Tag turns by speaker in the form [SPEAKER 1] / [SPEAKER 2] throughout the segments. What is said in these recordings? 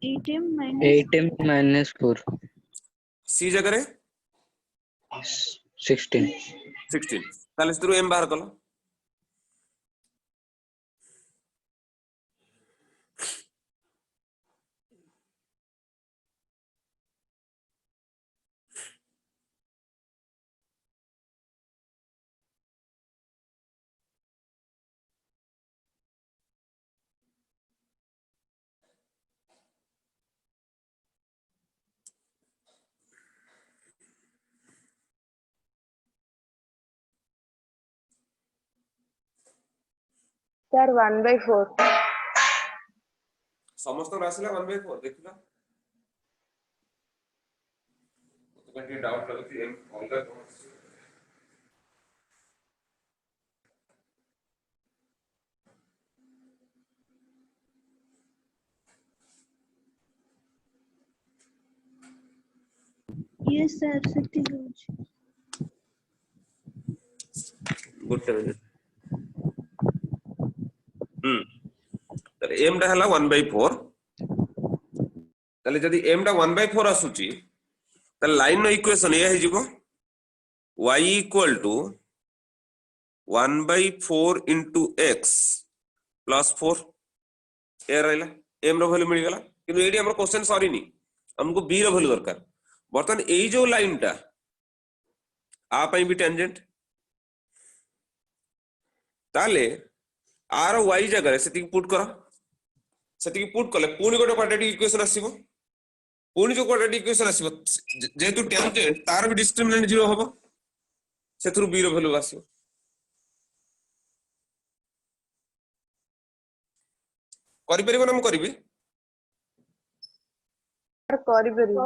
[SPEAKER 1] 8m minus 4
[SPEAKER 2] सी जगह रे
[SPEAKER 1] 16
[SPEAKER 2] ताले से m बाहर कलो
[SPEAKER 3] सर 1/4
[SPEAKER 2] समस्त राशि 1/4 देखिला तो कहीं डाउट लगती m अलग
[SPEAKER 4] Yes, sir. 60
[SPEAKER 2] गोटे मिनिट m टा हला 1/4 ताले जदी m टा 1/4 आसुची ताले लाइन नो इक्वेशन ये हे जिवो y equal to 1/4 into x plus 4 ए रहला m रो वैल्यू मिल गला किंतु एडी हमर क्वेश्चन सॉरी नी हमको b रो वैल्यू दरकार बर्तन एई जो लाइन टा आ पई भी टेंजेंट ताले आर y जगह सेति पुट करो सेति पुट कले पुनी गोटे क्वाड्रेटिक इक्वेशन आसीबो पुनी जो क्वाड्रेटिक इक्वेशन आसीबो जेतु टेंजेंट तार भी डिस्क्रिमिनेंट 0 होबो सेथुरु b रो वैल्यू आसीबो करि परिबो ना हम करबी
[SPEAKER 3] करी करी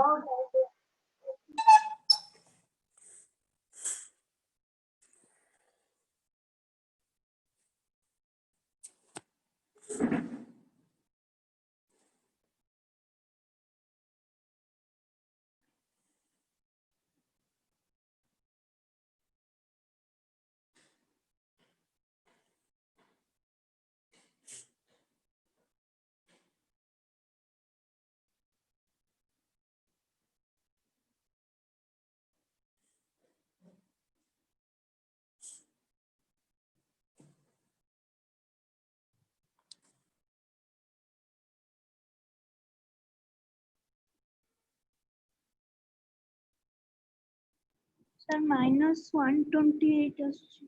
[SPEAKER 4] sir -128 आसुची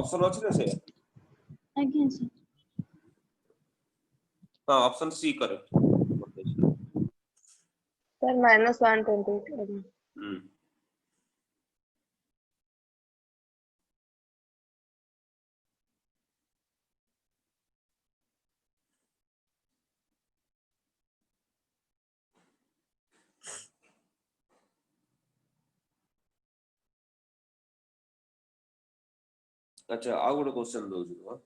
[SPEAKER 2] ऑप्शन अछि ना से
[SPEAKER 4] आज्ञा सर
[SPEAKER 2] हां ऑप्शन सी करेक्ट
[SPEAKER 3] सर -128
[SPEAKER 2] अच्छा आ गोटे क्वेश्चन दउछु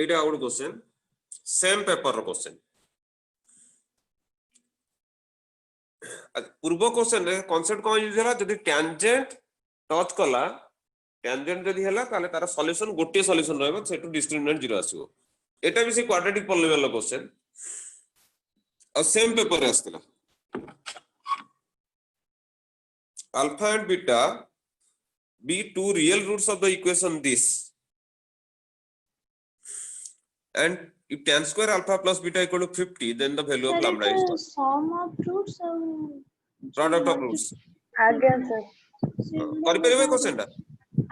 [SPEAKER 2] एटा आउट क्वेश्चन सेम पेपर रो क्वेश्चन पूर्व क्वेश्चन रे कांसेप्ट कोन यूज होला जदी टेंजेंट टच कला टेंजेंट जदी हला ताले तार सॉल्यूशन गोटे सॉल्यूशन रहबो सेटू डिस्क्रिमिनेंट 0 आसीबो एटा भी से क्वाड्रेटिक पॉलिनोमियल क्वेश्चन और सेम पेपर आस्तला alpha and beta be two real roots of the equation this and if tan square alpha plus beta equal to 50 then the value of
[SPEAKER 4] Sir,
[SPEAKER 2] lambda is
[SPEAKER 4] it's
[SPEAKER 2] what
[SPEAKER 4] sum of roots or
[SPEAKER 2] product of roots
[SPEAKER 3] ଆଜ୍ଞା sir
[SPEAKER 2] କରି परिबे question टा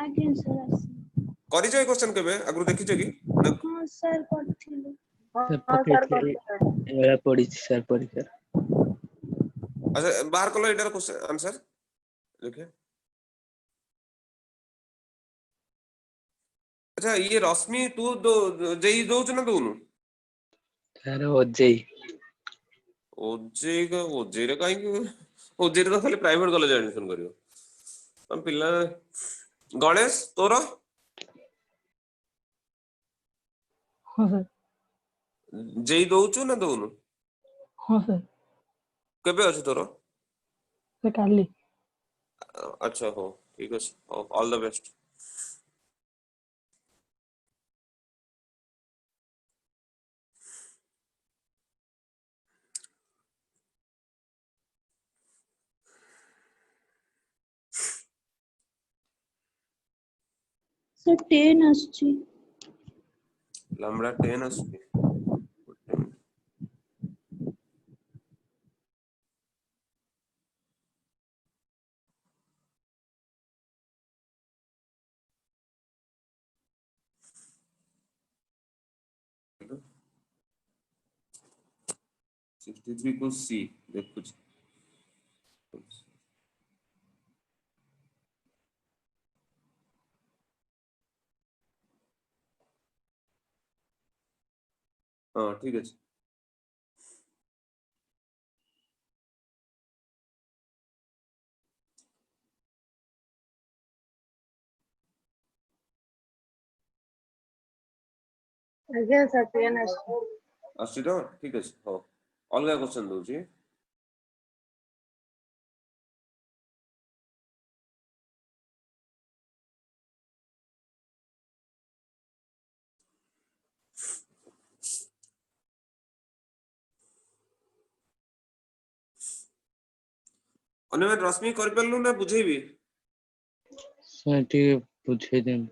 [SPEAKER 4] again sir
[SPEAKER 2] करि जाय question केबे अगरु देखि छ कि
[SPEAKER 4] हाँ सर करथिलु
[SPEAKER 3] ହଁ
[SPEAKER 1] पकड़
[SPEAKER 3] sir
[SPEAKER 1] के
[SPEAKER 3] କରିଥିଲି
[SPEAKER 1] एरा पड़ी सर परीक्षा
[SPEAKER 2] अच्छा बाहर कलो एटार क्वेश्चन आंसर देखिए अच्छा ये रश्मि तू दो जेई दोच ना दोनु
[SPEAKER 1] सर ओजेई
[SPEAKER 2] ओजे रे काई ओजे रे तो खाली प्राइवेट कॉलेज एडमिशन करियो हम पिल्ला गणेश तोरा
[SPEAKER 5] हाँ सर
[SPEAKER 2] जेई दोचु ना दोनु
[SPEAKER 5] हाँ सर
[SPEAKER 2] केबे अछि तोरा
[SPEAKER 5] सर काली
[SPEAKER 2] अच्छा हो ठीक है ऑल द बेस्ट
[SPEAKER 4] सर 10 आछि
[SPEAKER 2] लैम्बडा 10 आसी सिक्सटी थ्री को सी देखो हाँ ठीक है
[SPEAKER 3] ଆଜ୍ଞା sir pen
[SPEAKER 2] आसी तो ठीक है हो अलग क्वेश्चन दोची अने रश्मि कर परलु ना बुझेबी
[SPEAKER 1] सर ठीक पूछे दिन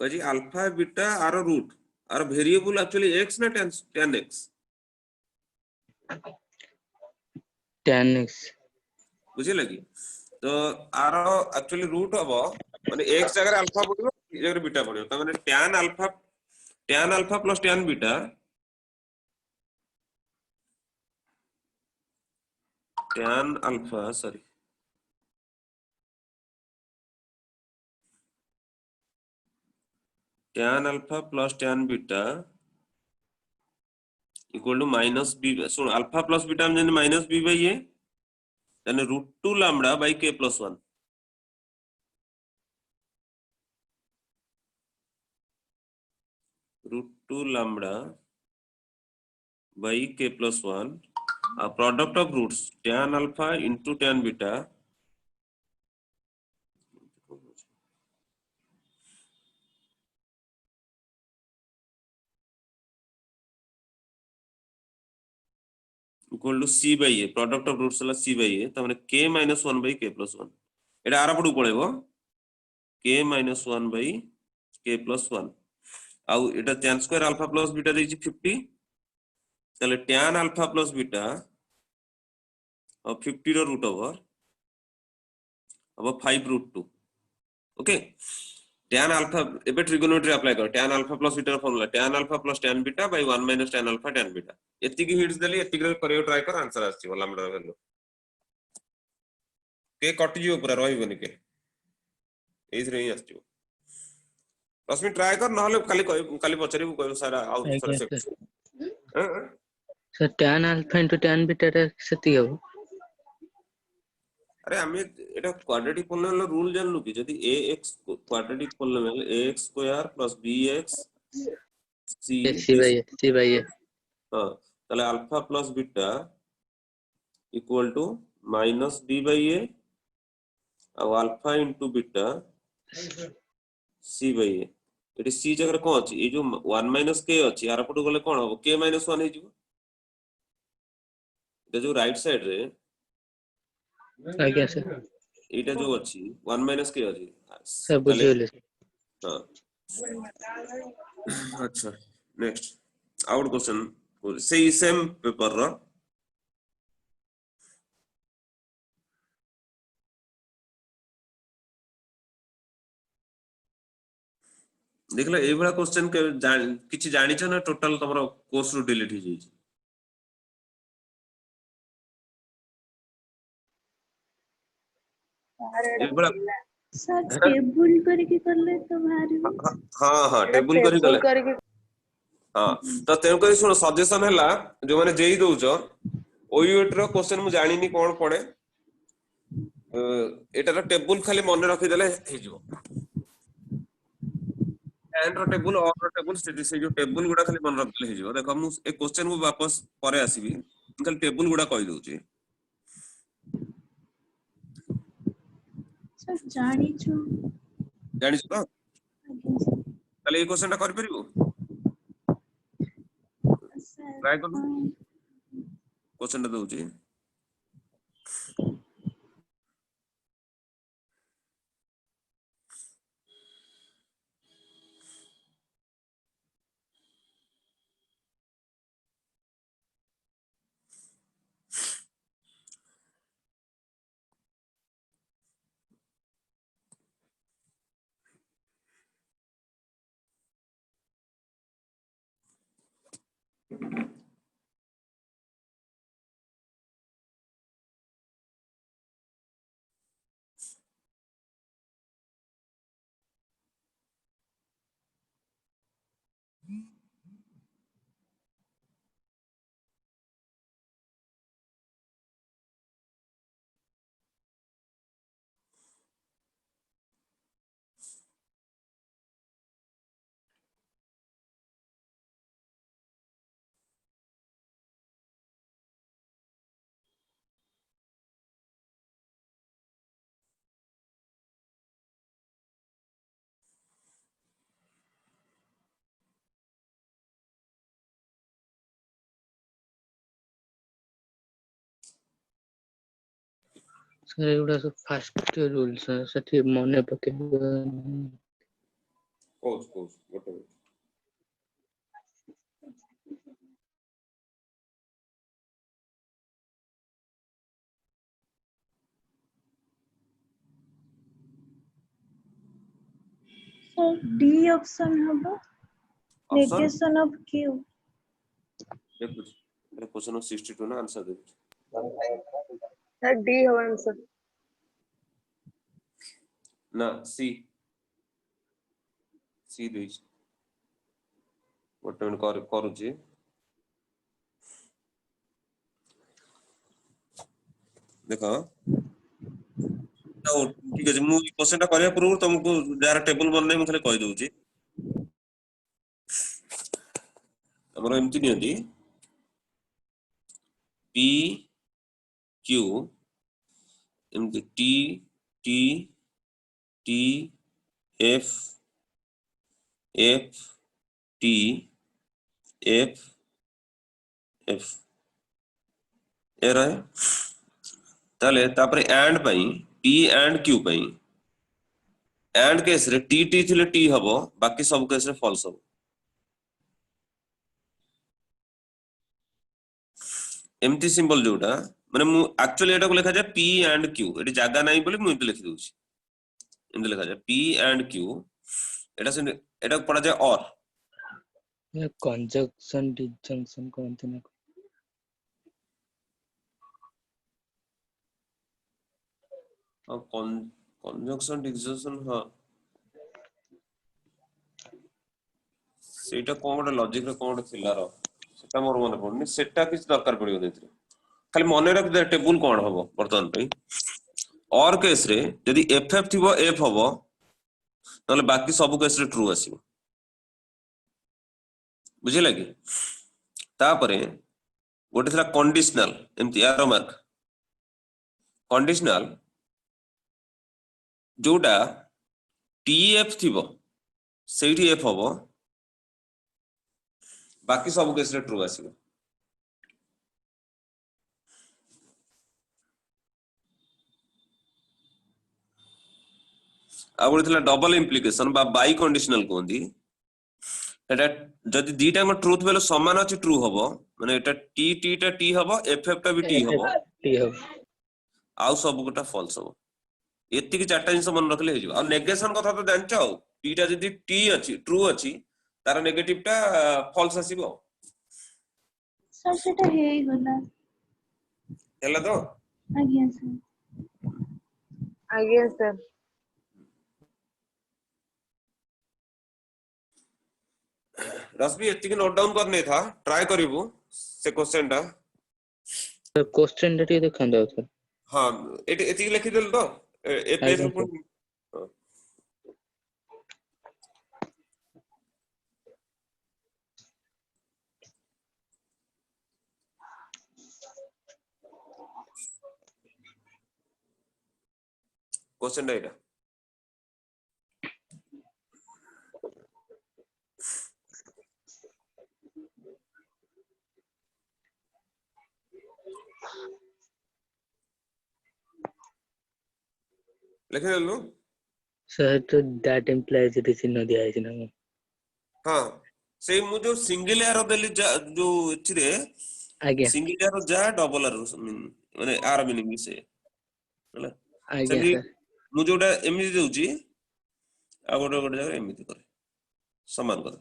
[SPEAKER 2] कजी alpha beta are root are variable actually x ना tan x
[SPEAKER 1] 10x
[SPEAKER 2] बुझे लगी तो आर एक्चुअली रूट हबो माने x जगह अल्फा पडियो y जगह बीटा पडियो त माने tan alpha plus tan beta tan alpha sorry tan alpha plus tan beta equal to minus b सुन अल्फा प्लस बीटा में माइनस b बाय a यानी √2 lambda by k plus 1 √2 lambda by k plus 1 product of roots tan alpha into tan beta equal to c by a product of roots ला c by a त माने k - 1 by k plus 1 एटा आरा पडू पळेबो k - 1 by k plus 1 आउ एटा tan square alpha plus beta देछि 50 तले tan alpha plus beta और 50 रो root over अब 5 √2 ओके tan अल्फा एबे ट्रिगोनोमेट्री अप्लाई कर tan alpha plus beta formula tan alpha plus tan beta by 1 - tan alpha tan beta एति की hits देली एति करियो ट्राई कर आंसर आछि बोला लैम्बडा वैल्यू के कट जियो पूरा रहिबनी के एथरे ही आछि रश्मि ट्राई कर नहले खाली पचरी को सारा आउ दूसरा से
[SPEAKER 1] sir tan alpha into tan beta रे सती हो
[SPEAKER 2] अरे हमें एटा क्वाड्रेटिक पोलिनोमियल रूल जानलु कि जदि ax quadratic polynomial ax square plus bx c
[SPEAKER 1] C by A
[SPEAKER 2] हां ताले alpha plus beta equal to minus d by a और alpha into beta c by a एटी c जगह कोन अछि ए जो 1 माइनस k अछि यार पटो गले कोन हो k माइनस 1 हे जिवो ए जो राइट साइड रे
[SPEAKER 1] आज्ञा सर
[SPEAKER 2] एटा जो अछि 1 माइनस k अछि
[SPEAKER 1] सब बुझिले
[SPEAKER 2] हां अच्छा नेक्स्ट आउट क्वेश्चन सेही सेम पेपर रो देखला ए बडा क्वेश्चन के किछि जानि छ ना टोटल तमरो कोर्स रो डिलीट हो जाई ए बडा
[SPEAKER 4] सर टेबल करके करले तो बाहर
[SPEAKER 2] हां हां टेबल करी गले
[SPEAKER 3] करके
[SPEAKER 2] हां तो तेन करी सुनो सजेशन हैला जो माने जेई दउचो ओयूएट रो क्वेश्चन मु जानिनी कोन पड़े एटार टेबल खाली मन रखि देले हे जिवो एंड रो टेबल और रो टेबल से जो टेबल गुडा खाली मन रखले हे जिवो देखो मु ए क्वेश्चन को वापस परे आसीबी खाली टेबल गुडा कहि दउची
[SPEAKER 4] सर जानी छु
[SPEAKER 2] जानि छ तो
[SPEAKER 4] आज्ञा सर
[SPEAKER 2] ताले ए क्वेश्चन टा कर परिबो
[SPEAKER 4] सर
[SPEAKER 2] ट्राई कर क्वेश्चन टा दउची
[SPEAKER 1] सर एगुडा सब फास्ट रूल सर सठी मने पकेबो
[SPEAKER 2] कोस गोटे
[SPEAKER 4] सर डी ऑप्शन हबो
[SPEAKER 2] ऑप्शन
[SPEAKER 4] नेगेशन ऑफ क्यू
[SPEAKER 2] देखो ए क्वेश्चन 62 ना आंसर दे
[SPEAKER 3] सर डी हो आंसर
[SPEAKER 2] ना सी देई गोटे मिनट करूची देखो तो ठीक है मु क्वेश्चन टा करिया पूर्व तुमको जार टेबल बन नै म खाली कहि दउची हमरो एमती नियंती पी क्यू एमती T T T F F T F F A रहे ताले तापरे एंड पई टी एंड क्यू पई एंड केस रे टी टी थिले टी हबो बाकी सब केस रे फॉल्स हबो एमती सिंबल जोटा माने मु एक्चुअली एटा को लिखा जाय पी एंड क्यू एटी जागा नाही बोली मु इते लिखि दउची एमती लिखा जाय पी एंड क्यू एटा पढ़ा जाय और
[SPEAKER 1] कंजंक्शन डिजंक्शन कोनते ना
[SPEAKER 2] कंजंक्शन डिजंक्शन हां सेटा कोन गोटे लॉजिक रे कोन गोटे थिला रो सेटा मोर मन पड़नी सेटा किछ दरकार पड़ियो देथि खाली मन रख दे टेबल कोन हबो वर्तमान पई और केस रे जदि एफ थिबो एफ हबो नले बाकी सब केस रे ट्रू आसीबो बुझिला कि तापरे गोटे थला कंडीशनल एम्ति एरो मार्क कंडीशनल जोटा टीएफ थिबो सेठी एफ हबो बाकी सब केस रे ट्रू आसीबो आ गोटे थला डबल इम्प्लिकेशन बा बाई कंडीशनल कोंदी एटा जदि दीटा को ट्रूथ बेले समान अछि ट्रू हबो माने एटा टी टी टा टी हबो एफ एफ टा भी टी हबो
[SPEAKER 1] टी हो
[SPEAKER 2] आउ सब गोटा फॉल्स हबो एति कि चारटा जिंस मन रखले हेजिबो आ नेगेशन कथा तो जानचो टी टा जदि टी अछि ट्रू अछि तार नेगेटिव टा फॉल्स आसीबो
[SPEAKER 4] सर सेटा हे गला
[SPEAKER 2] हैला तो
[SPEAKER 4] आज्ञा सर
[SPEAKER 3] आगे सर
[SPEAKER 2] रश्मि एति कि नोट डाउन करने था ट्राई करिवु से क्वेश्चन टा
[SPEAKER 1] सर क्वेश्चन टा देखा दो सर
[SPEAKER 2] हां एति लिखि देल तो ए पेज
[SPEAKER 1] आज्ञा
[SPEAKER 2] ऊपर क्वेश्चन डाटा लिखि देलु
[SPEAKER 1] सर तो दैट इंप्लाइज इट चिन्ह दिया है ना
[SPEAKER 2] हां से मु जो सिंगल एरो देली जो एथिरे
[SPEAKER 1] आज्ञा
[SPEAKER 2] सिंगल एरो जा डबल एरो माने आर मीनिंग से हला
[SPEAKER 1] आज्ञा
[SPEAKER 2] सेमी
[SPEAKER 1] सर
[SPEAKER 2] मु जोटा एमिति देउची आ गोटे गोटे जगह एमिति करे समान करे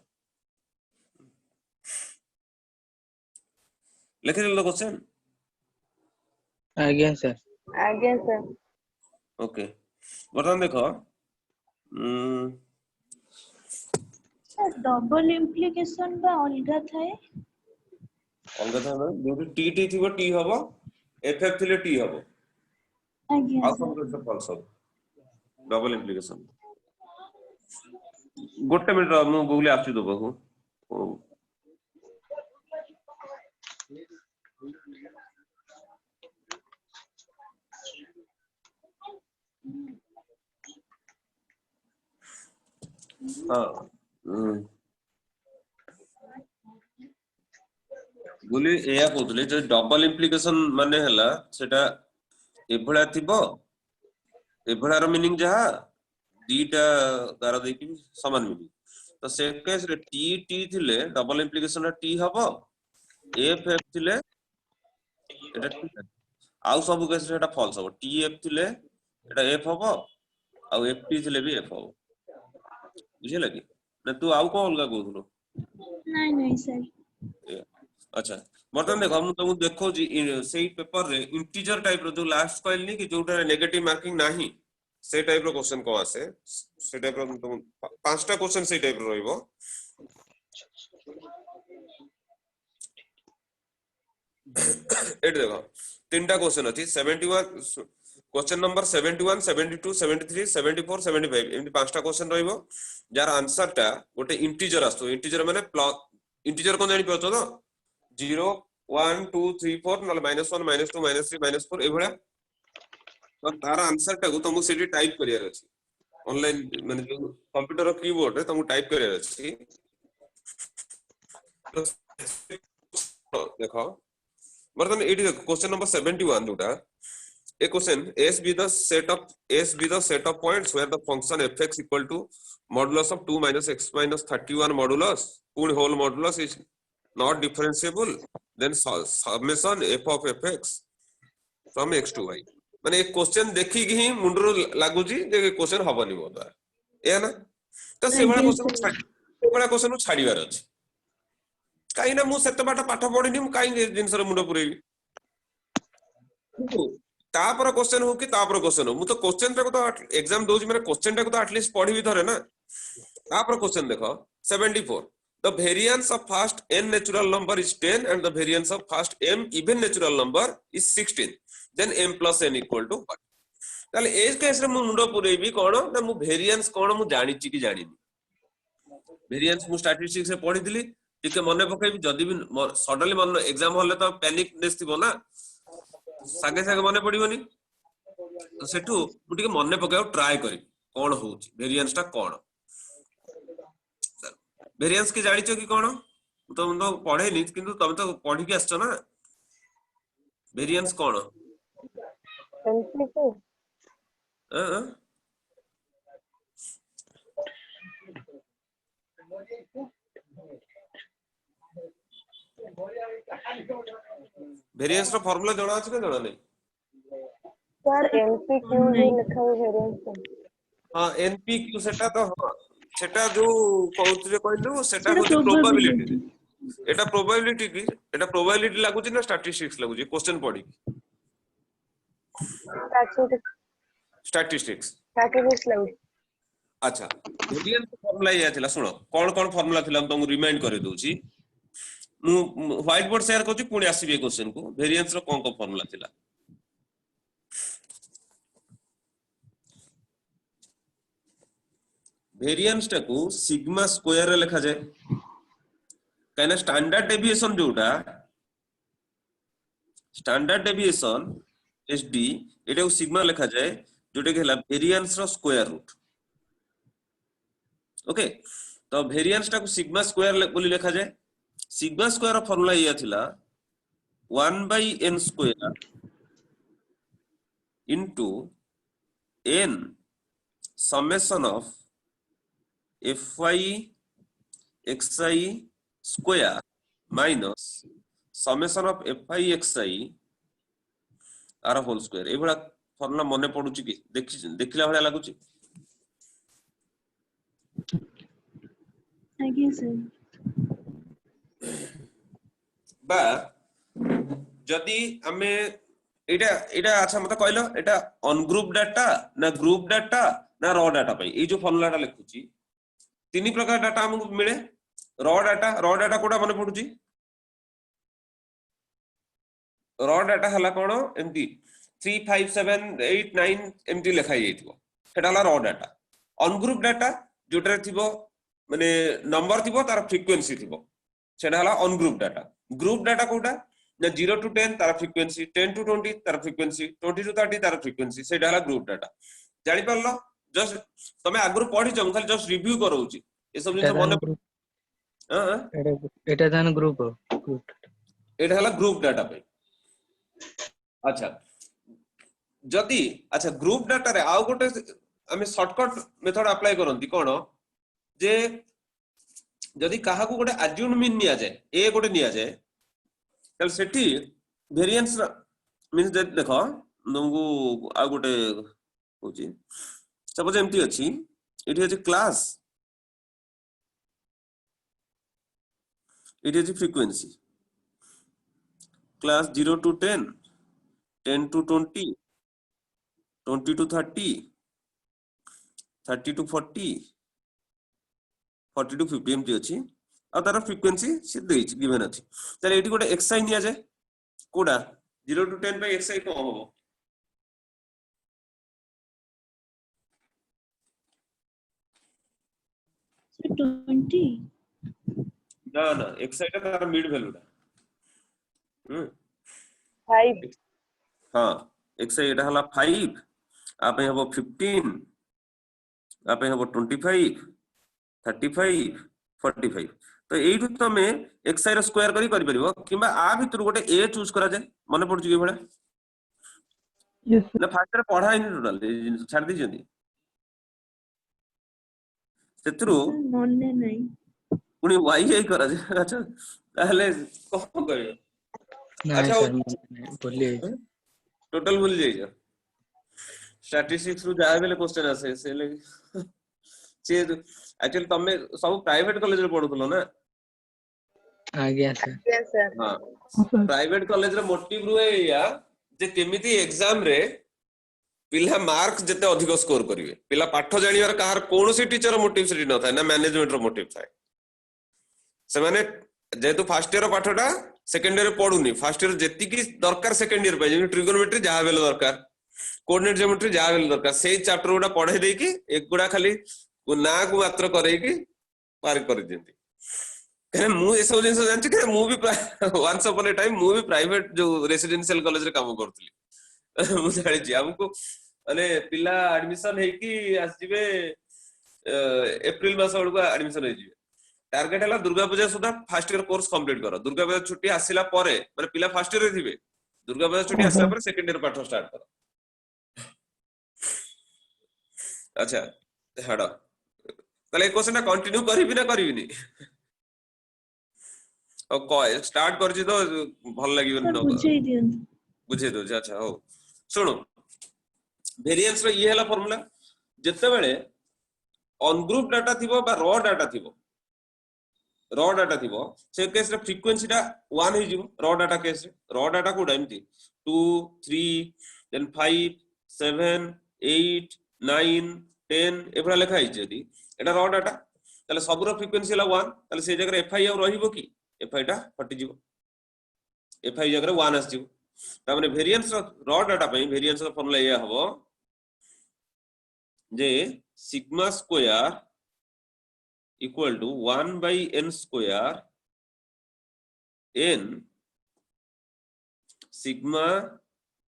[SPEAKER 2] लिखि देल क्वेश्चन
[SPEAKER 1] आज्ञा सर
[SPEAKER 3] आगे सर
[SPEAKER 2] ओके बर्तमान देखो
[SPEAKER 4] सर डबल इम्प्लिकेशन बा अलगा थाए
[SPEAKER 2] अलग था ना जो टी टी थी वो टी हबो एफ एफ थिले टी हबो
[SPEAKER 4] आज्ञा
[SPEAKER 2] आउ सब
[SPEAKER 4] सर
[SPEAKER 2] फॉल्स हबो डबल इम्प्लिकेशन गोटे मिनिट मु गुगली आछि दो बाबू हां बोली एया कहतले जे डबल इम्प्लिकेशन माने हला सेटा एभळा थिबो एभळार मीनिंग जहा दीटा गार देकी समान मीनिंग तो से केस रे टी टी थिले डबल इम्प्लिकेशन टी हबो एफ एफ थिले एटा ठीक आउ सब केस रे एटा फॉल्स हबो टी एफ थिले एटा एफ हबो आउ एफ टी थिले भी एफ हबो बुझिला कि ना तू आउ को अलगा कहथलो
[SPEAKER 4] नहीं सर
[SPEAKER 2] अच्छा बर्तमान देखो हम तुमको देखो जी सेही पेपर रे इंटीजर टाइप रो जो लास्ट कहल नहीं कि जोटा नेगेटिव मार्किंग नाही से टाइप रो क्वेश्चन को आसे से टाइप रो तुम पांचटा क्वेश्चन से टाइप रो रहइबो एट देखो तीनटा क्वेश्चन अछि 71 क्वेश्चन नंबर 71 72 73 74 75 एमि पांचटा क्वेश्चन रहइबो जार आंसर टा गोटे इंटीजर आस्तो इंटीजर माने इंटीजर कोन जानि पछो तो 0 1 2 3 4 नले -1 -2 -3 -4 एभळा तो तार आंसर टा को तुमको सेठी टाइप करियार अछि ऑनलाइन माने जो कंप्यूटर रो कीबोर्ड रे तुमको टाइप करियार अछि देखो बर्तमान एटी देखो क्वेश्चन नंबर 71 जोटा a question s be the set of points where the function fx equal to modulus of 2 minus x minus 31 modulus पूर्ण whole modulus is not differentiable then summation f of fx from x to y माने एक question देखि कि मुंडरो लागु जी जे question हबनी मो द्वारा ए ना तो से बडा क्वेश्चन छाड़ीबार अछि काई ना मु सेते बाटा पाठ पढिनी मु काई जिंस रे मुंडो पुरेबी तापर क्वेश्चन हो कि तापर क्वेश्चन हो मु तो क्वेश्चन टा को तो एग्जाम दोजी माने क्वेश्चन टा को तो एटलीस्ट पढी भी धरे ना तापर क्वेश्चन देखो 74 the variance of first n natural number is 10 and the variance of first m even natural number is 16 then m plus n equal to 1 ताले ए केस रे मु मुंडो पुरेबी कोन ना मु वेरिएंस कोन मु जानि छि कि जानिनी वेरिएंस मु स्टैटिस्टिक्स से पढी दिली टिके मने पकेबी जदी भी सडनली मन एग्जाम हले तो पैनिक नेस थिबो ना सागे सागे मने पडिबोनी तो सेठू मु टिके मने पकाउ ट्राई करी कोन होउची वेरिएंस टा कोन वेरिएंस के जानि छ कि कोन तो पढ़े नहीं किंतु तुम तो पढ़ी के आछो ना वेरिएंस कोन
[SPEAKER 3] एमसीक्यू
[SPEAKER 2] वेरिएंस रो फार्मूला जणा अछि ना जणा नहीं
[SPEAKER 3] सर एमसीक्यू जो लिखा हुआ वेरिएंस
[SPEAKER 2] हां एनपीक्यू सेटा तो हां सेटा जो कहउतरे कहलु सेटा
[SPEAKER 4] ସେଟା
[SPEAKER 2] होची प्रोबेबिलिटी
[SPEAKER 4] probability।
[SPEAKER 2] एटा प्रोबेबिलिटी की एटा प्रोबेबिलिटी लागुची ना स्टैटिस्टिक्स लागुची क्वेश्चन पढ़ी स्टैटिस्टिक्स
[SPEAKER 3] लगे
[SPEAKER 2] अच्छा वेरिएंस फार्मूला या थिला सुनो कोन फार्मूला थिला हम तुमको रिमाइंड करे दोची मु व्हाइट बोर्ड शेयर करछि पुणी आसीबे क्वेश्चन को वेरिएंस रो कोन फार्मूला थिला वेरिएंस टा को सिग्मा स्क्वायर रे लिखा जाए कहना स्टैंडर्ड डेविएशन जोटा स्टैंडर्ड डेविएशन एसडी एटा को सिग्मा लिखा जाए जोटा के हला वेरिएंस रो स्क्वायर रूट ओके तो वेरिएंस टा को सिग्मा स्क्वायर बोली लिखा जाए सिग्मा स्क्वायर रो फार्मूला या थिला 1/n square into n summation of fy xi square minus summation of fy xi आर होल स्क्वायर ए बडा फार्मूला मने पडुची कि देखिला भला लागुची
[SPEAKER 4] आगे सर
[SPEAKER 2] बा जदी हमें एटा एटा अच्छा मत कहलो एटा अनग्रुप डाटा ना ग्रुप डाटा ना रॉ डाटा पई ए जो फार्मूलाटा लिखुची तीन प्रकार डाटा हमको मिले रॉ डाटा कोडा मने पडुची रॉ डाटा हला कोन एमटी 3 5 7 8 9 एमटी लिखा जाइथिबो सेटा हला रॉ डाटा अनग्रुप डाटा जोटा थिबो माने नंबर थिबो तार फ्रीक्वेंसी थिबो सेटा हला अनग्रुप डाटा ग्रुप डाटा कोडा ना 0 टू 10 तार फ्रीक्वेंसी 10 टू 20 तार फ्रीक्वेंसी 20 टू 30 तार फ्रीक्वेंसी सेटा हला ग्रुप डाटा जानि परलो जस्ट तमे आगुर पढी जम खाली जस्ट रिव्यू करौची ए सब जिन मने हां
[SPEAKER 1] एटा दान ग्रुप
[SPEAKER 2] एटा हला ग्रुप डाटा पे अच्छा जदी अच्छा ग्रुप डाटा रे आउ गोटे हमें शॉर्टकट मेथड अप्लाई करंती कोन जे जदी काहा को गोटे अज्यूम मीन निया जाए ए गोटे निया जाए तल सेठी वेरिएंस मींस देखो तुमको आ गोटे होची सपोज एमटी अछि it is class it is frequency class 0 to 10 10 to 20 20 to 30 30 to 40 40 to 50 एमटी अछि आ तार फ्रीक्वेंसी से देछि गिवन अछि तले एटी गोटे एक्सआई निया जाय कोडा 0 टू 10 बाय एक्सआई को होबो
[SPEAKER 4] सर 20
[SPEAKER 2] ना ना एक्सआई का तार मिड वैल्यू दा
[SPEAKER 3] 5
[SPEAKER 2] हां एक्सआई एटा हला 5 आपे हबो 15 आपे हबो 25 35 45 तो एठु तमे एक्सआई रो स्क्वायर करि परिबो किबा आ भितर गोटे ए चूज करा जाय मने पडुची के भडा
[SPEAKER 5] यस
[SPEAKER 2] ना फास्ट रे पढा इन टोटल छाड़ दी जंदी सेतरु
[SPEAKER 4] मने नहीं
[SPEAKER 2] पुनी वाई जाई करा जाय अच्छा ताहले कोन करियो अच्छा
[SPEAKER 1] बोलिए
[SPEAKER 2] टोटल भूल जाइयो स्टैटिस्टिक्स रु जाय बेले क्वेश्चन आसे से लगी से एक्चुअली तमे सब प्राइवेट कॉलेज रे पढुतलो ना
[SPEAKER 1] आज्ञा सर
[SPEAKER 3] यस सर
[SPEAKER 2] हां प्राइवेट कॉलेज रे मोटिव रुए या जे केमिति एग्जाम रे पिला मार्क्स जते अधिक स्कोर करिवे पिला पाठ जानिवार कार कोनोसी टीचर मोटिव सेठी न थाय ना मैनेजमेंट रो मोटिव थाय से माने जेतु फर्स्ट ईयर पाठटा सेकंड ईयर पढुनी फर्स्ट ईयर जेति की दरकार सेकंड ईयर पे जे ट्रिगोनोमेट्री जहा बेले दरकार कोऑर्डिनेट ज्योमेट्री जा भी दरकार से चैप्टर गुडा पढ़े दे कि एक गुडा खाली ना को मात्र करे कि पार कर देती कहे मु ए सब जिंस जानछि कि मु भी वंस अपॉन ए टाइम मु भी प्राइवेट जो रेसिडेंशियल कॉलेज रे काम करथली मु जानि छी हमको माने पिला एडमिशन हे कि आसीबे एप्रिल मास बळको एडमिशन हे जिवे टारगेट हला दुर्गा पूजा सुधा फर्स्ट ईयर कोर्स कंप्लीट करो दुर्गा पूजा छुट्टी आसिला परे माने पिला फर्स्ट ईयर रे थिबे दुर्गा पूजा छुट्टी आसिला परे सेकंड ईयर पाठ स्टार्ट करो अच्छा हाडो तले क्वेश्चन कंटिन्यू करबी ना करबिनी और स्टार्ट कर जी तो भल लागिबन बुझे दो अच्छा हो सुनो वेरिएंस रो ये हला फार्मूला जत्ते बेले अनग्रुप डाटा थिबो बा रॉ डाटा थिबो रॉ डाटा थिबो से केस रे फ्रीक्वेंसी टा 1 हे जिवो रॉ डाटा केस रे रॉ डाटा कोडा एमती 2 3 देन 5 7 8 9 10 एबरा लिखा है जदी एटा रॉ डाटा तले सबरो फ्रीक्वेंसी हला 1 तले से जगह एफआई और रहिबो की एफआई टा फटी जिवो एफआई जगह 1 आस जिवो ता माने वेरिएंस रॉ डाटा पई वेरिएंस का फार्मूला ये हबो जे sigma square equal to 1 by n square n sigma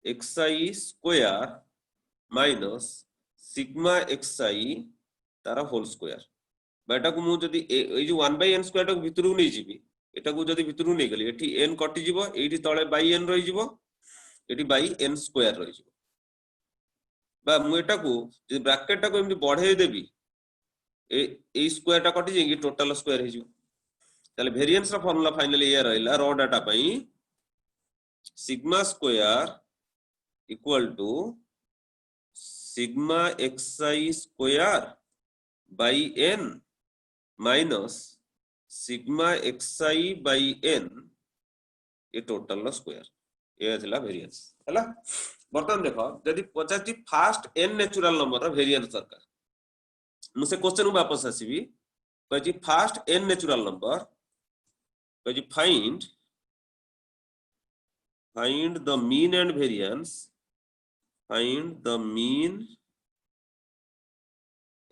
[SPEAKER 2] xi square minus sigma xi Tara whole square बेटा को मु जदी ए जो 1 by n square टा भितरु नै जिबी एटा को जदी भितरु नै गली एठी n कटि जिवो एठी तळे by n रहि जिवो एठी by n square रहि जिवो बा मु एटा को जदी ब्रैकेट टा को एमि बढ़े देबी ए स्क्वायर टा कटि जेगी टोटल स्क्वायर हे जिवो ताले वेरिएंस रा फार्मूला फाइनली ये रहला रॉ डाटा पई sigma square equal to sigma xi square by n minus sigma xi by n ये टोटल स्क्वायर ये थिला वेरिएंस हला बर्तन देखो जदी 50 फर्स्ट n नेचुरल नंबर रा वेरिएंस दरकार मुझे क्वेश्चन में वापस आसीबी कहि फर्स्ट n नेचुरल नंबर कहि find the mean and variance find the mean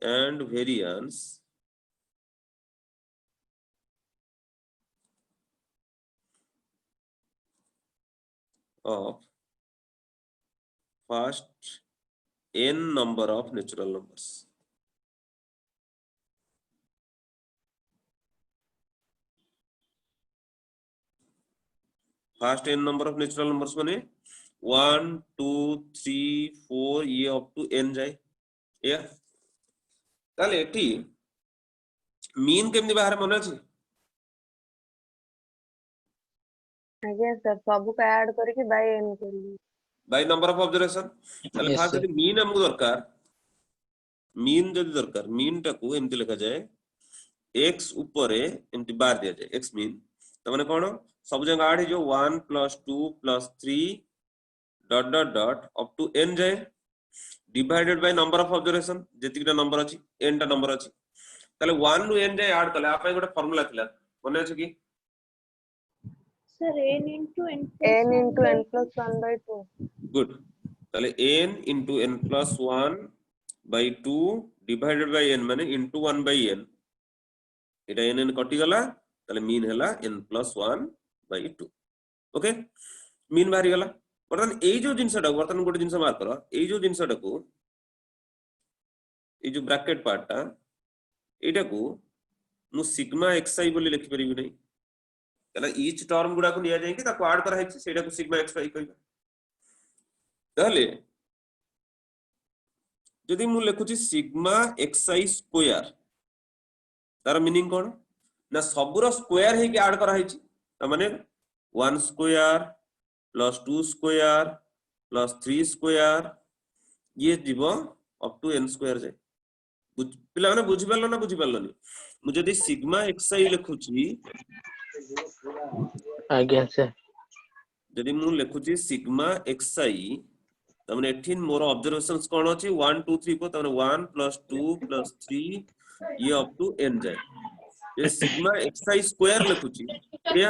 [SPEAKER 2] and variance of first n number of natural numbers. First n number of natural numbers माने 1 2 3 4 ये अप टू n जाए या ताले एटी मीन केमनी बाहर मन अछि
[SPEAKER 3] आगे सर सब को ऐड करके बाय n करली
[SPEAKER 2] बाय नंबर ऑफ ऑब्जर्वेशन ताले फास्ट यदि मीन हमको दरकार मीन जदि दरकार मीन टा को एमति लिखा जाए x ऊपर एमति बार दिया जाए x मीन त माने कोन सब जगह ऐड जो 1 + 2 + 3 dot dot dot up to n जाए divided by number of observation जेतिकटा नंबर अछि n टा नंबर अछि ताले 1 नु n जाए ऐड कले आपे गोटे फार्मूला थिला मने अछि की
[SPEAKER 4] sir n into n
[SPEAKER 3] plus 1 by 2
[SPEAKER 2] good ताले n into n plus 1 by 2 divided by n माने into 1 by n Etah n कटि गला ताले मीन हला n plus 1 by 2 okay mean बाहरी गला बर्तन ए जो जिंसटा बर्तन गोटे जिंस मार्क करो ए जो जिंसटा को ए जो ब्रैकेट पार्ट टा एटा को मु सिग्मा xi बोली लिखि परिबि नै तला ईच टर्म गुडा को निया जाय कि ताको ऐड करा है सेटा को सिग्मा xi कहबा तहले जदि मु लिखुची सिग्मा xi स्क्वायर तार मीनिंग कोन ना सबरो स्क्वायर हे कि ऐड करा है त माने 1 square plus 2 square plus 3 square ये जीवो up to n square जाए पिला माने बुझि परलो ना बुझि परलोनी मु जदी सिग्मा xi लिखुची
[SPEAKER 1] आज्ञा सर
[SPEAKER 2] जदी मु लिखुची सिग्मा xi त माने एठिन मोर ऑब्जर्वेशंस कोन अछि 1 2 3 को त माने 1 + 2 + 3 ये up to n जाए ये सिग्मा xi स्क्वायर लिखुची या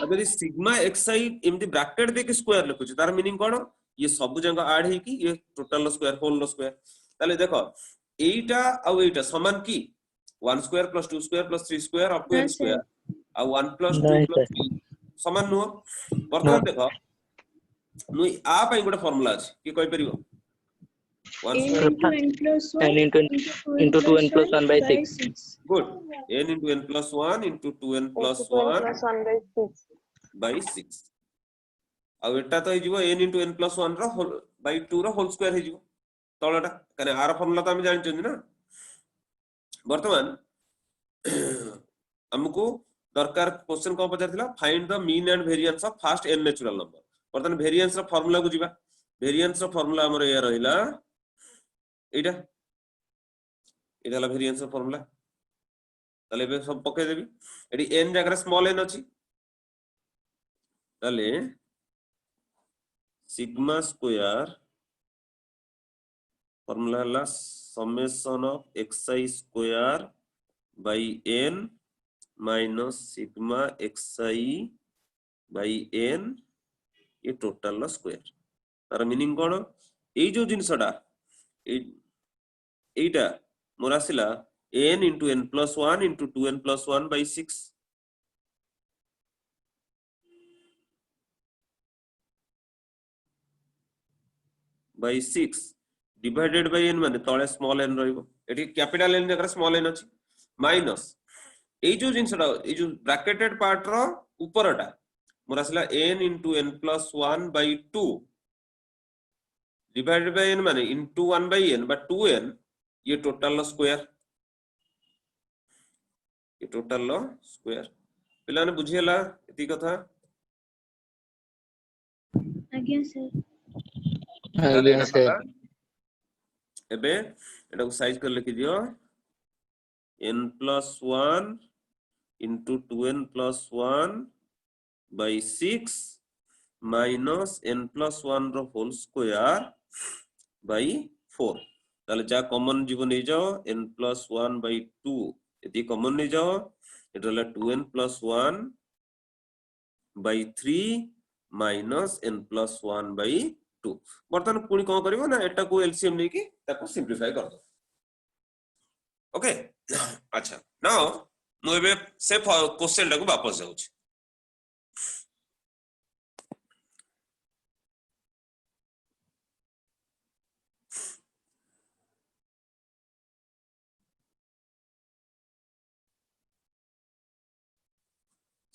[SPEAKER 2] अगर सिग्मा xi एमदी ब्रैकेट दे के स्क्वायर लिखुची तार मीनिंग कोन ये सब जंग ऐड है कि ये टोटल स्क्वायर होल स्क्वायर ताले देखो एटा आ एटा समान की 1 square plus 2 square plus 3 square up to
[SPEAKER 4] हाँ
[SPEAKER 2] n
[SPEAKER 4] सर
[SPEAKER 2] स्क्वायर आ 1 प्लस 2
[SPEAKER 1] नहीं
[SPEAKER 2] प्लस
[SPEAKER 1] सर
[SPEAKER 2] 3 समान नुह वर्तमान देखो नु आ पई गोटे फार्मूला अछि की कहि परिबो 1
[SPEAKER 4] n
[SPEAKER 2] square
[SPEAKER 4] into n plus
[SPEAKER 1] n
[SPEAKER 4] 1
[SPEAKER 1] into
[SPEAKER 4] into 2n
[SPEAKER 1] n plus
[SPEAKER 4] plus
[SPEAKER 1] 1
[SPEAKER 4] 1
[SPEAKER 1] by
[SPEAKER 4] by
[SPEAKER 1] 6
[SPEAKER 4] 6.
[SPEAKER 2] Good n into n plus 1 into 2n plus
[SPEAKER 3] into 2n
[SPEAKER 2] 1
[SPEAKER 3] plus 1 by 6
[SPEAKER 2] by 6 आ एटा तो हिजिबो n into n plus 1 रो whole by 2 रो whole square हिजिबो तळटा कने आर फार्मूला तो हम जानि ना वर्तमान हमको दरकार क्वेश्चन को पचारथिला find the mean and variance of first n natural number वर्तमान वेरिएंस रो फार्मूला को जिबा वेरिएंस रो फार्मूला हमर या रहिला एटा एटा ला वेरिएंस रो फार्मूला ताले बे सब पके देबी एडी n जगह स्मॉल n अछि ताले सिग्मा स्क्वायर फार्मूला ला summation of xi square by n minus sigma xi by n ये टोटल ला स्क्वायर तार मीनिंग कोन ए जो जिनसडा एटा मोर आसिला n into n plus 1 into 2n plus 1 by 6 by 6 divided by n माने तळे स्मॉल n रहइबो एठी कैपिटल n जगह स्मॉल n अछि माइनस ए जो जिनसडा ए जो bracketed part row ऊपरटा more आसिला n into n plus 1 by 2 divided by n माने into 1 by n बा 2n ये टोटल लो स्क्वायर ये टोटल लो स्क्वायर पिला ने बुझियला एती कथा
[SPEAKER 4] आज्ञा सर
[SPEAKER 2] ताले
[SPEAKER 1] आज्ञा
[SPEAKER 2] एटा
[SPEAKER 1] सर
[SPEAKER 2] पता एबे एटा को साइज कर लिखि दियो n plus 1 into 2n plus 1 by 6 minus n plus 1 रो होल स्क्वायर by 4 ताले जा कॉमन जीवन नै जाओ n plus 1 by 2 यदि कॉमन नै जाओ एटला 2n plus 1 by 3 minus n plus 1 by 2 बर्तन पुणी कोन करिवो ना एटा को एलसीएम नै कि ताको सिंपलीफाई कर दो ओके अच्छा नाउ मु एबे से क्वेश्चन टाको वापस जाउछ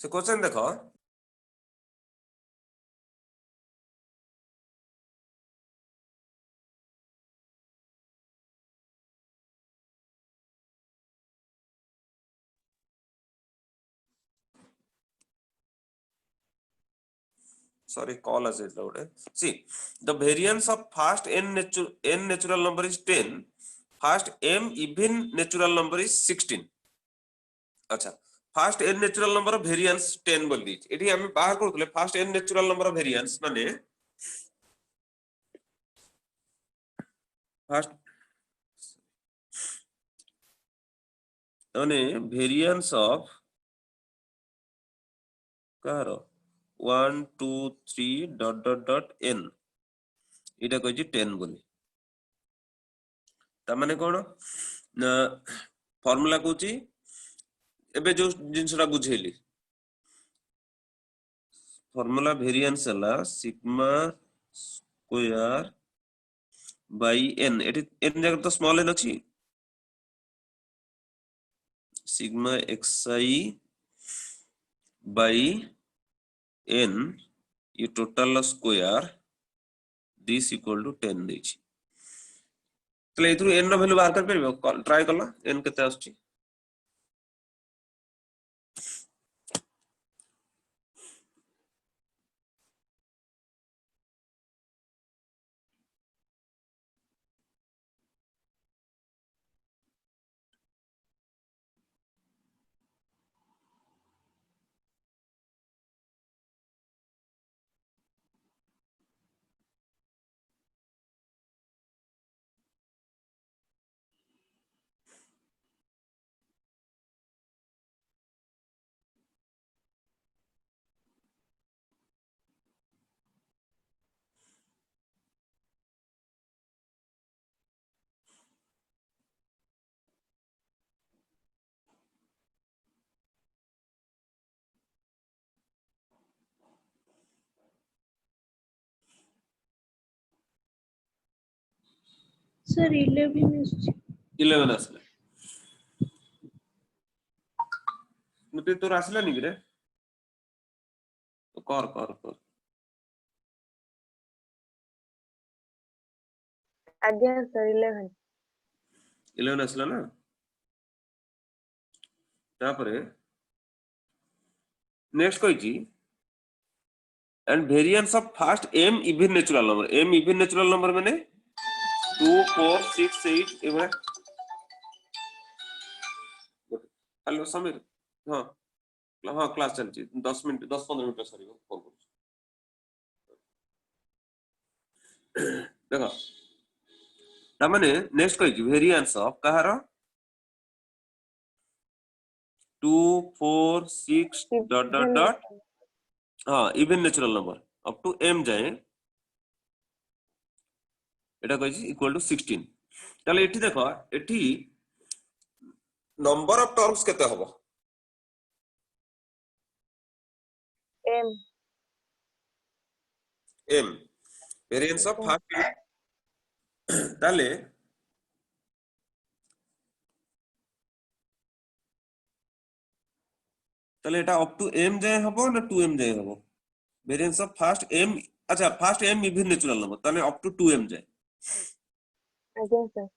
[SPEAKER 2] से क्वेश्चन देखो sorry call as it loud see the variance of first n natural number is 10 first m even natural number is 16 अच्छा first n natural number variance 10 बोल दी एठी हम बाहर करथले first n natural number variance माने first माने variance of car 1 2 3 dot dot dot n एटा कहै छी 10 बोली ता माने कोन ना फार्मूला कहूची एबे जो जिनसरा बुझेली फार्मूला वेरिएंस हला सिग्मा स्क्वायर बाय n एटी n जगह तो स्मॉल n अछि सिग्मा xi बाय n ये total square this equal to 10 देछि तले इथु n रो वैल्यू बाहर कर परबो ट्राई करला n केते आछी
[SPEAKER 4] सर 11
[SPEAKER 2] 11 आसला मते तोर आसला नि रे कर कर कर
[SPEAKER 3] आज्ञा सर 11
[SPEAKER 2] 11 आसला ना तापरे next कहिची and variance of first m even natural number m even natural number माने 2 4 6 8 एवरा हेलो समीर हां हां क्लास चलची 10 मिनिट 10 15 मिनिट सरी फोन करू देखो ता माने नेक्स्ट कहिची variance of कहार 2 4 6 डॉट डॉट डॉट हां even natural number up to m जाए एटा कहिची इक्वल टू 16 ताले एठी देखो एठी नंबर ऑफ टर्म्स केते हबो
[SPEAKER 3] m
[SPEAKER 2] m variance of first ताले ताले एटा अप टू m जाए हबो ना 2m जाए हबो वेरिएंस ऑफ फर्स्ट m अच्छा first m even natural number ताले अप टू 2m जाए
[SPEAKER 3] आज्ञा सर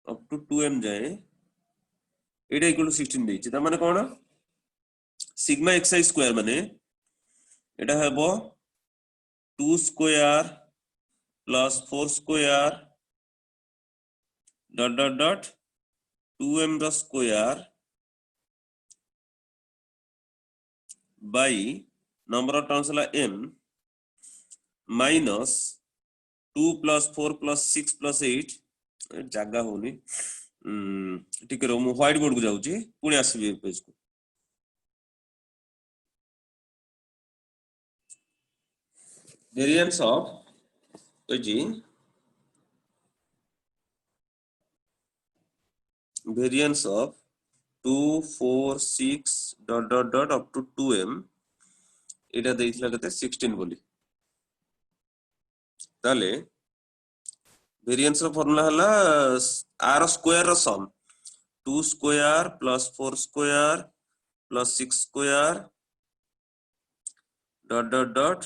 [SPEAKER 2] अप टू 2m जाए एटा इक्वल टू 16 देछि त माने कोन सिग्मा xi स्क्वायर माने एटा हबो 2 square plus 4 square dot dot dot 2m रो square by number of terms ला m minus 2 plus 4 plus 6 plus 8 जागा होनी ठीक है मु व्हाइट बोर्ड को जाउची पुणी आसीबी पेज को वेरिएंस ऑफ जी variance of 2 4 6 dot dot dot up to 2m एटा देइथिला कते 16 बोली ताले वेरिएंस रो फार्मूला हला r स्क्वायर रो sum 2 square plus 4 square plus 6 square dot dot dot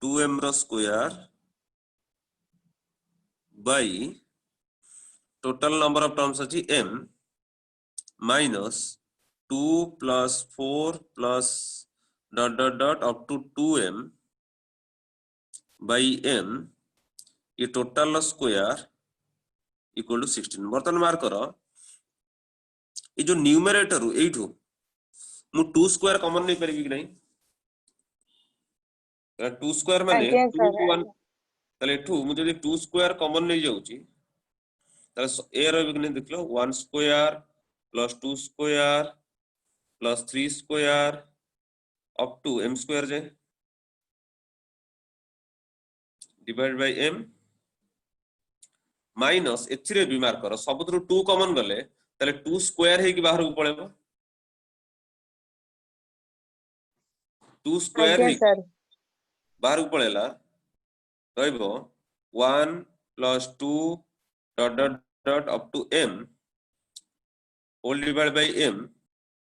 [SPEAKER 2] 2m रो square by total number of terms अछि m minus 2 plus 4 plus dot dot dot up to 2m by m ये total square equal to 16 बर्तन mark करो ये जो numerator एठू मु 2 square common नहीं परबी कि नहीं 2 स्क्वायर माने
[SPEAKER 3] आज्ञा
[SPEAKER 2] 2
[SPEAKER 3] सर
[SPEAKER 2] 1 तले एठू मु जदी 2 स्क्वायर कॉमन नहीं जाउची तले ए रहबे कि नहीं देखलो 1 square plus 2 square plus 3 square up to m square जाए डिवाइड बाय m माइनस एथिरे भी मार्क करो सबुतरो 2 कॉमन गले तले 2 स्क्वायर हे कि बाहर को पळेबो 2 स्क्वायर
[SPEAKER 3] आज्ञा
[SPEAKER 2] हे
[SPEAKER 3] सर
[SPEAKER 2] बाहर को पळेला रहइबो 1 plus 2 dot dot dot up to m whole divide by m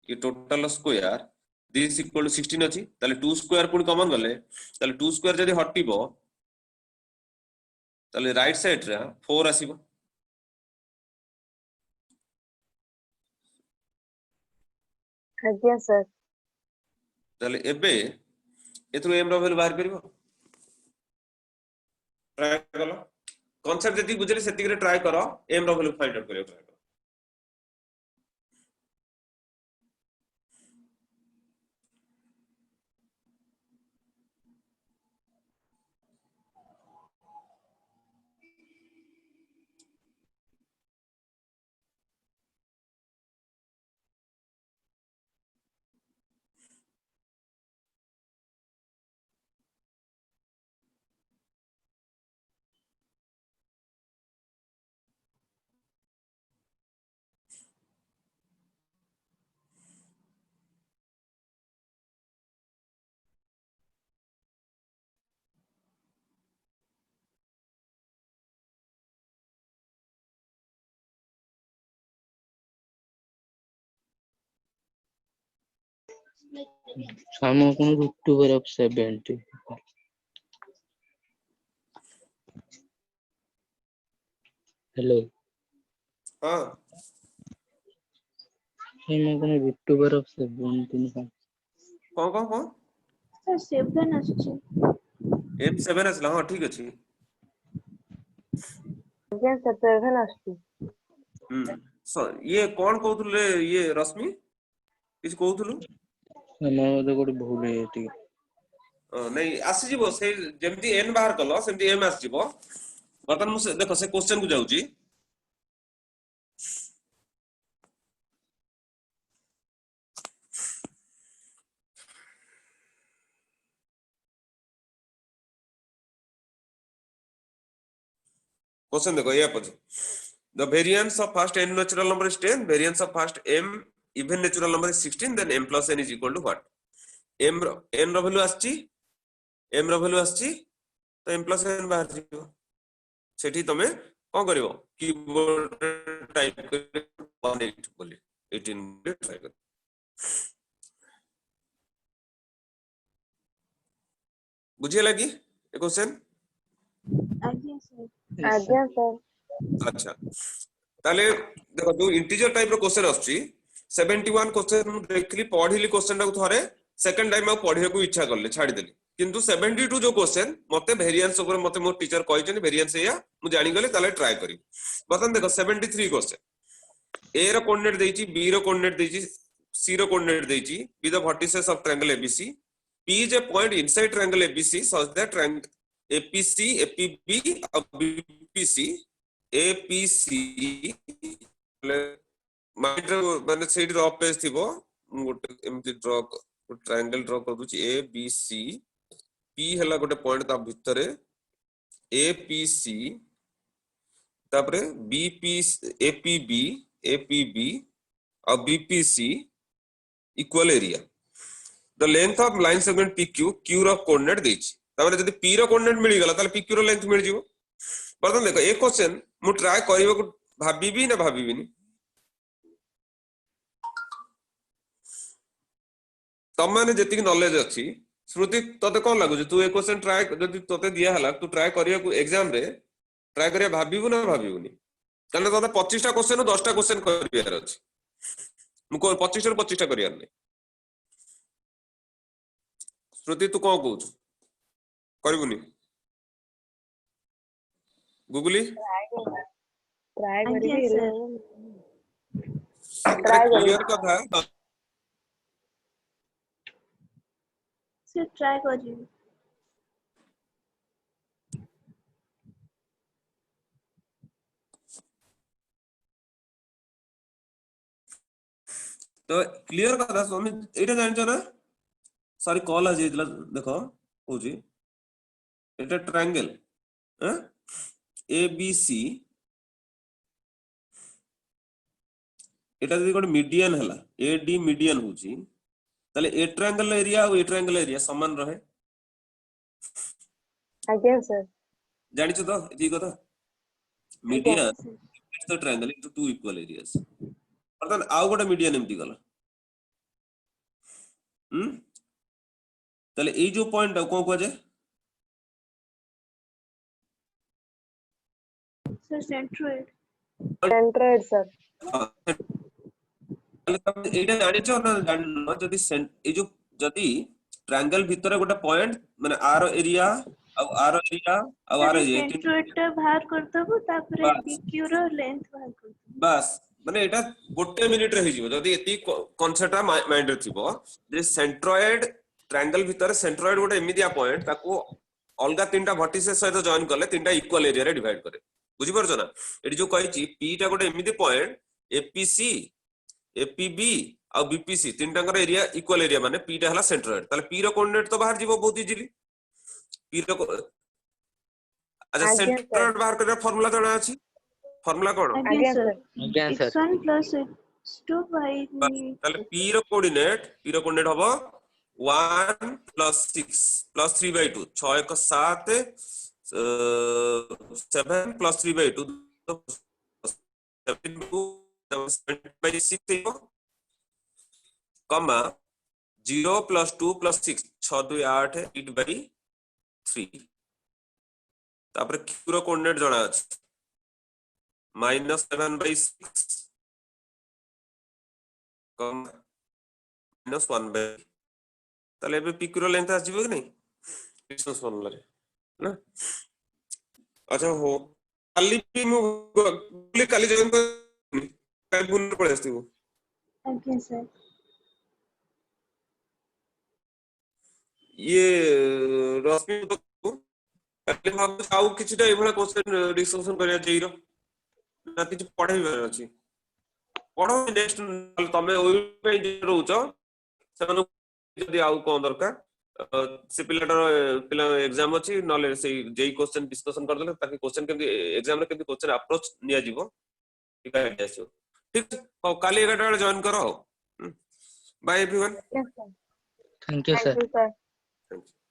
[SPEAKER 2] ये total square this equal to 16 अछि ताले 2 स्क्वायर पुनी कॉमन गले ताले 2 स्क्वायर जदी हटिबो ताले राइट साइड रे 4 आसीबो
[SPEAKER 3] आज्ञा सर
[SPEAKER 2] ताले एबे एथरो m रो वैल्यू बाहर करिवो ट्राई करो कांसेप्ट जदी बुझले सेति करे ट्राई करो m रो वैल्यू फाइंड आउट करियो ट्राई करो
[SPEAKER 1] Sama kono root over of 70. Hello.
[SPEAKER 2] हां
[SPEAKER 1] Sama kono root over of 17.
[SPEAKER 2] कौन
[SPEAKER 4] सर 7 आछी
[SPEAKER 2] M7 असला हां ठीक अछि
[SPEAKER 3] ଆଜ୍ଞା ସାର୍ 7 ଆସୁଛି।
[SPEAKER 2] ये कौन कहतुले ये रश्मि किछ कहतुलु
[SPEAKER 1] Sama boଧେ ଗୋଟେ ଭୁଲ ହେଇଯାଇଛି।
[SPEAKER 2] नहीं आसी जीवो से जेमती n बाहर कलो सेमती m आसी जीवो बर्तमान मु देखो से क्वेश्चन को जाउची क्वेश्चन देखो ये पछ the variance of first n natural number is 10 variance of first m even natural number is 16 then m plus n is equal to what m n रो वैल्यू आछि m रो वैल्यू आछि तो m plus n बाहर जीवो सेठी तमे कोन करिवो keyboard type कर 18 बोली 18 बोली ट्राई कर बुझिए लगी ये क्वेश्चन
[SPEAKER 4] आज्ञा सर
[SPEAKER 3] ଆଜ୍ଞା ସାର୍
[SPEAKER 2] अच्छा ताले देखो जो इंटीजर टाइप रो क्वेश्चन आछि 71 क्वेश्चन देखली पढिली क्वेश्चन टाको थरे सेकंड टाइम आ पढिया को इच्छा करले छाडी देली किंतु 72 जो क्वेश्चन मते वेरिएंस ऊपर मते मोर टीचर कहिचनी वेरिएंस या मु जानि गले ताले ट्राई करी बतन देखो 73 क्वेश्चन ए रो कोऑर्डिनेट देइची बी रो कोऑर्डिनेट देइची सी रो कोऑर्डिनेट देइची with the vertices of triangle ABC P is a point inside triangle ABC such that triangle APC APB और BPC APC माने सेठी रफ पेज थिबो गोटे एमती ड्रा ट्रायंगल ड्रा कर दुची ABC P हला गोटे पॉइंट ता भितरे APC तापरे BP APB और BPC equal area the length of line segment PQ Q रो कोऑर्डिनेट देछि तामाने जदी P रो कोऑर्डिनेट मिली गला ताले PQ रो लेंथ मिल जिवो बर्तन देखो एक क्वेश्चन मु ट्राई करिवो को भाबीबी ना भाबीबिनी तमाने जति नॉलेज अछि श्रुति तते कोन लागु जे तू एक क्वेश्चन ट्राई जदी तते दिया हला तू ट्राई करिया को एग्जाम रे ट्राई करिया भाबीबु ना भाबीबुनी तने तते 25 टा क्वेश्चन 10 टा क्वेश्चन करियार अछि मु को 25 रो 25 टा करियार नै श्रुति तू कौन कहू करबुनी गुगली
[SPEAKER 3] ट्राई
[SPEAKER 4] आज्ञा
[SPEAKER 3] करिବି
[SPEAKER 4] सर
[SPEAKER 3] ट्राई
[SPEAKER 2] क्लियर कथा
[SPEAKER 4] सर ट्राई करिए
[SPEAKER 2] तो क्लियर कथा स्वामी एटा जानछो ना सॉरी कॉल आ जाइतला देखो होजी एटा ट्रायंगल ह ABC एटा जदी कोन मीडियन हला AD मीडियन होजी ताले ए ट्रायंगल एरिया और ए ट्रायंगल एरिया समान रहे
[SPEAKER 3] ଆଜ୍ଞା ସାର୍
[SPEAKER 2] जानिछो तो एती कथा median it's the triangle into two equal areas अर्थात आउ गोटे मीडियन एमती गला ताले ए जो पॉइंट कोन को जाय
[SPEAKER 4] सर सेंट्रोइड
[SPEAKER 3] सेंट्रोइड सर
[SPEAKER 2] एटा जानिछो ना जान जदी ए जो जदी ट्रायंगल भीतर गोटे पॉइंट माने आर एरिया आर एरिया आर एरिया
[SPEAKER 4] सेंट्रोइड टा बाहर कर दबो तापरे पीक्यू रो लेंथ बाहर कर दबो
[SPEAKER 2] बस माने एटा गोटे मिनिट रे हिजिवो जदी एती कांसेप्ट माइंड रे थिबो जे सेंट्रोइड ट्रायंगल भीतर सेंट्रोइड गोटे एमिदिया पॉइंट ताको अलगा तीनटा वर्टिसेस सहित जॉइन करले तीनटा इक्वल एरिया रे डिवाइड करे बुझी परछो ना एटी जो कहिची पी टा गोटे एमिदि पॉइंट एपीसी एपीबी और बीपीसी तीनटाकर एरिया इक्वल एरिया माने पी टा हला सेंट्रोइड ताले पी रो कोऑर्डिनेट तो बाहर जीवो बहुत इजीली पी रो अच्छा सेंट्रोइड बाहर करे फार्मूला जाना अछि फार्मूला कोन
[SPEAKER 4] आज्ञा सर
[SPEAKER 1] ଆଜ୍ଞା sir
[SPEAKER 4] x1 plus x2 by
[SPEAKER 2] ताले पी रो कोऑर्डिनेट हबो 1 plus 6 plus 3/2 6 1 7 7 plus 3/2 7 by 6 कमा 0 + 2 + 6 6 2 8 8/3 तापर q रो कोऑर्डिनेट जणा अछि -7/6 कम -1/, ताले बे p q रो लेंथ आ जिवो कि नहीं डिस्टेंस फॉर्मूला रे ना। अच्छा हो काली भी मु काली जॉइन कर काली पुन पळे आस्तिबो
[SPEAKER 4] ओके सर।
[SPEAKER 2] ये रश्मि तो काली भाब आउ किछटा एभला क्वेश्चन डिस्कशन करिया जेइरो ना किछ पढाइबार अछि पढो नेक्स्ट तमे ओइ पे रहउछ सेमानो जदी आउ कोन दरकार से पिला एग्जाम अछि नले से जेई क्वेश्चन डिस्कशन कर देले ताकि क्वेश्चन के एग्जाम रे के क्वेश्चन अप्रोच निया जीवो ठीक है आसो ठीक हो काली 11 टा जॉइन करो bye everyone
[SPEAKER 3] Yes, sir.
[SPEAKER 1] Thank you
[SPEAKER 3] Thank
[SPEAKER 1] sir.
[SPEAKER 3] you, sir.
[SPEAKER 2] Thank you.